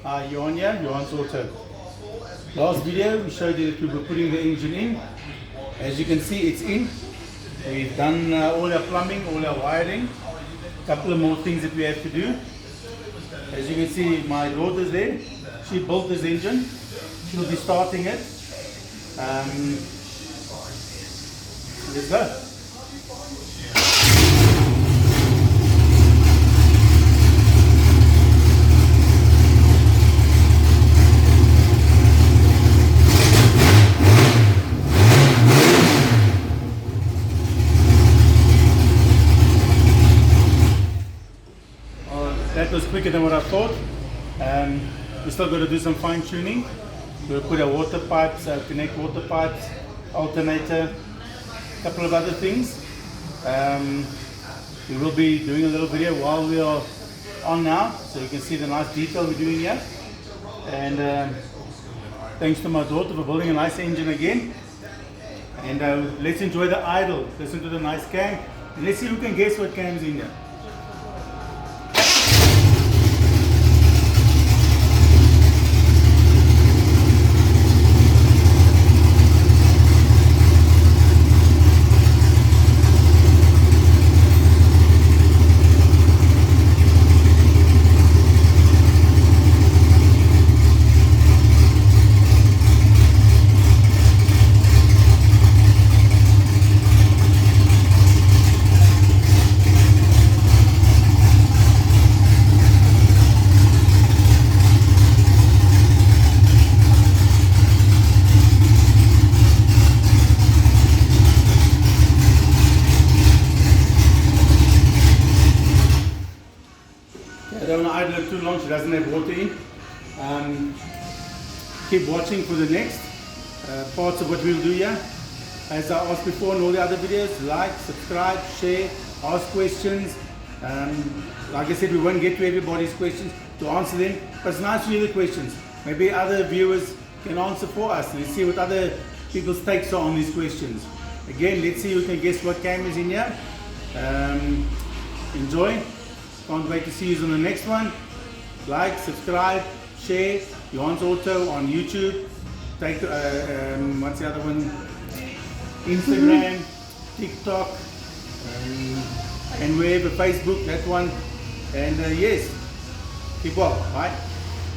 You're on here, you're on auto. Last video we showed you that we were putting the engine in. As you can see, it's in. We've done all our plumbing, all our wiring. A couple of more things that we have to do. As you can see, my daughter's there. She built this engine. She'll be starting it. Let's go. That was quicker than what I thought. We still got to do some fine tuning. We'll put our water pipes, connect water pipes, alternator, a couple of other things. We will be doing a little video while we are on now, so you can see the nice detail we're doing here. And thanks to my daughter for building a nice engine again. And let's enjoy the idle. Listen to the nice cam. And let's see who can guess what cam's in here. I don't want to idle it too long, she doesn't have water in. Keep watching for the next parts of what we'll do here. As I asked before in all the other videos, like, subscribe, share, ask questions. Like I said, we won't get to everybody's questions to answer them, but it's nice to hear the questions. Maybe other viewers can answer for us. Let's see what other people's takes are on these questions. Again, let's see who can guess what cam is in here. Enjoy. Can't wait to see you on the next one. Like, subscribe, share. Johan's Auto on YouTube. Take what's the other one? Instagram, TikTok, and wherever, Facebook, that one. And yes, keep well. Bye.